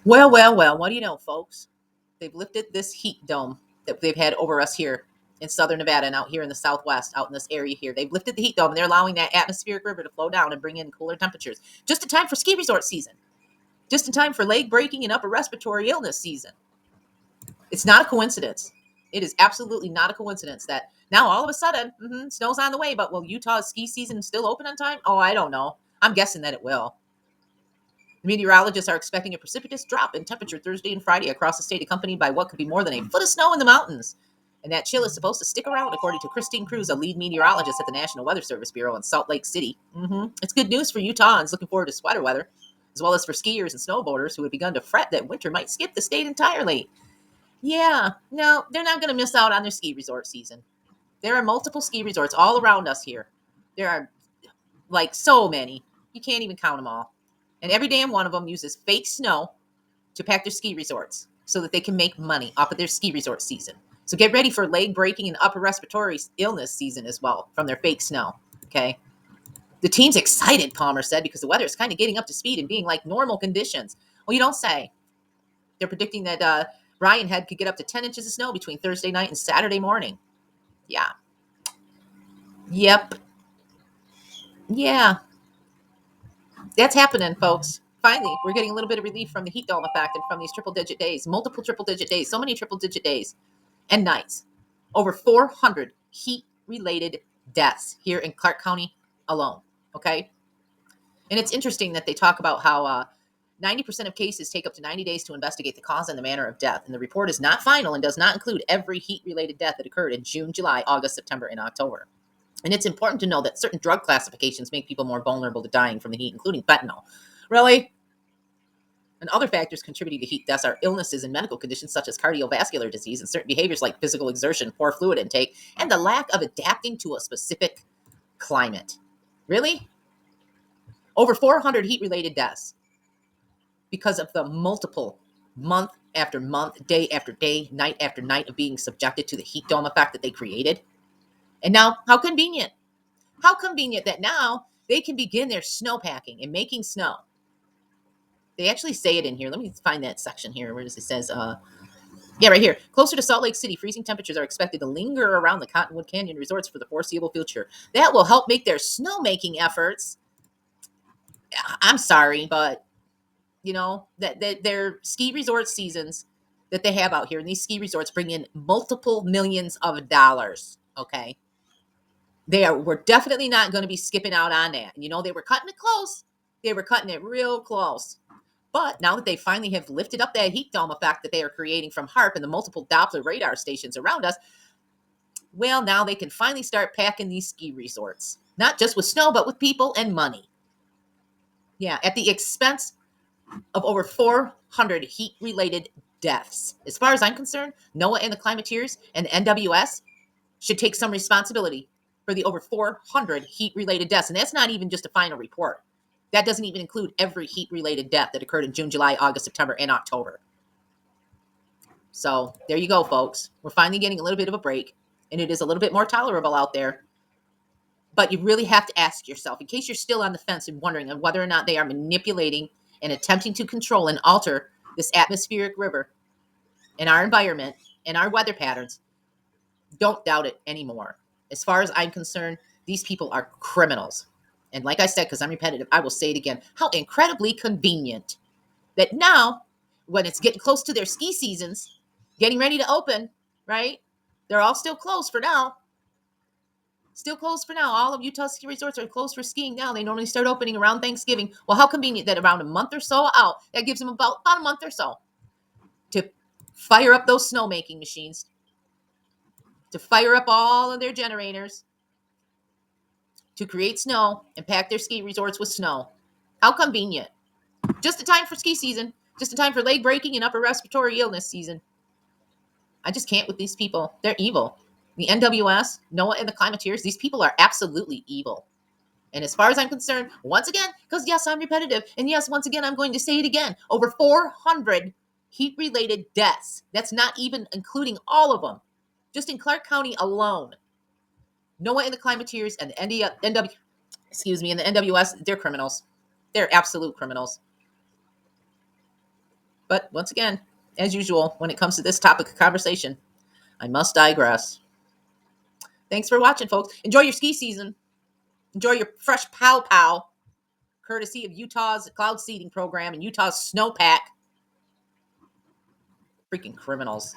Well, well, well, what do you know, folks? They've lifted this heat dome that they've had over us here in southern Nevada and out here in the southwest, out in this area here. They've lifted the heat dome and they're allowing that atmospheric river to flow down and bring in cooler temperatures just in time for ski resort season, just in time for leg breaking and upper respiratory illness season. It's not a coincidence. It is absolutely not a coincidence that now all of a sudden, snow's on the way, but will Utah's ski season still open on time? Oh, I don't know. I'm guessing that it will. Meteorologists are expecting a precipitous drop in temperature Thursday and Friday across the state, accompanied by what could be more than a foot of snow in the mountains. And that chill is supposed to stick around, according to Christine Cruz, a lead meteorologist at the National Weather Service Bureau in Salt Lake City. It's good news for Utahns looking forward to sweater weather, as well as for skiers and snowboarders who had begun to fret that winter might skip the state entirely. Yeah, no, they're not going to miss out on their ski resort season. There are multiple ski resorts all around us here. There are like so many. You can't even count them all. And every damn one of them uses fake snow to pack their ski resorts so that they can make money off of their ski resort season. So get ready for leg breaking and upper respiratory illness season as well from their fake snow. Okay. The team's excited, Palmer said, because the weather is kind of getting up to speed and being like normal conditions. Well, you don't say. They're predicting that Ryan Head could get up to 10 inches of snow between Thursday night and Saturday morning. Yeah. Yep. Yeah. That's happening, folks. Finally, we're getting a little bit of relief from the heat dome effect and from these triple digit days, multiple triple digit days, so many triple digit days and nights. Over 400 heat related deaths here in Clark County alone. Okay. And it's interesting that they talk about how 90% of cases take up to 90 days to investigate the cause and the manner of death. And the report is not final and does not include every heat related death that occurred in June, July, August, September, and October. And it's important to know that certain drug classifications make people more vulnerable to dying from the heat, including fentanyl. Really? And other factors contributing to heat deaths are illnesses and medical conditions such as cardiovascular disease and certain behaviors like physical exertion, poor fluid intake, and the lack of adapting to a specific climate. Really? Over 400 heat-related deaths because of the multiple month after month, day after day, night after night of being subjected to the heat dome effect that they created. And now, how convenient. How convenient that now they can begin their snow packing and making snow. They actually say it in here. Let me find that section here. Where does it says, right here. Closer to Salt Lake City, freezing temperatures are expected to linger around the Cottonwood Canyon resorts for the foreseeable future. That will help make their snowmaking efforts. I'm sorry, but that their ski resort seasons that they have out here, and these ski resorts bring in multiple millions of dollars. Okay, we're definitely not going to be skipping out on that. They were cutting it close. They were cutting it real close. But now that they finally have lifted up that heat dome effect that they are creating from HAARP and the multiple Doppler radar stations around us, well, now they can finally start packing these ski resorts, not just with snow, but with people and money. Yeah, at the expense of over 400 heat-related deaths. As far as I'm concerned, NOAA and the Climateers and the NWS should take some responsibility for the over 400 heat-related deaths. And that's not even just a final report. That doesn't even include every heat-related death that occurred in June, July, August, September, and October. So there you go, folks. We're finally getting a little bit of a break, and it is a little bit more tolerable out there. But you really have to ask yourself, in case you're still on the fence and wondering on whether or not they are manipulating and attempting to control and alter this atmospheric river in our environment and our weather patterns, don't doubt it anymore. As far as I'm concerned, these people are criminals. And like I said, because I'm repetitive, I will say it again. How incredibly convenient that now, when it's getting close to their ski seasons, getting ready to open, right? They're all still closed for now. Still closed for now. All of Utah's ski resorts are closed for skiing now. They normally start opening around Thanksgiving. Well, how convenient that around a month or so out, that gives them about a month or so to fire up those snowmaking machines, to fire up all of their generators, to create snow and pack their ski resorts with snow. How convenient. Just in time for ski season. Just in time for leg breaking and upper respiratory illness season. I just can't with these people. They're evil. The NWS, NOAA, and the Climateers, these people are absolutely evil. And as far as I'm concerned, once again, because yes, I'm repetitive, and yes, once again, I'm going to say it again, over 400 heat-related deaths. That's not even including all of them. Just in Clark County alone. NOAA and the Climateers and the and the NWS, they're criminals. They're absolute criminals. But once again, as usual, when it comes to this topic of conversation, I must digress. Thanks for watching, folks. Enjoy your ski season. Enjoy your fresh pow pow, courtesy of Utah's cloud seeding program and Utah's snowpack. Freaking criminals.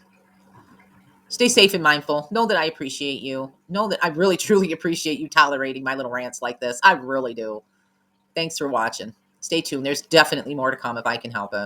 Stay safe and mindful. Know that I appreciate you. Know that I really, truly appreciate you tolerating my little rants like this. I really do. Thanks for watching. Stay tuned. There's definitely more to come if I can help it.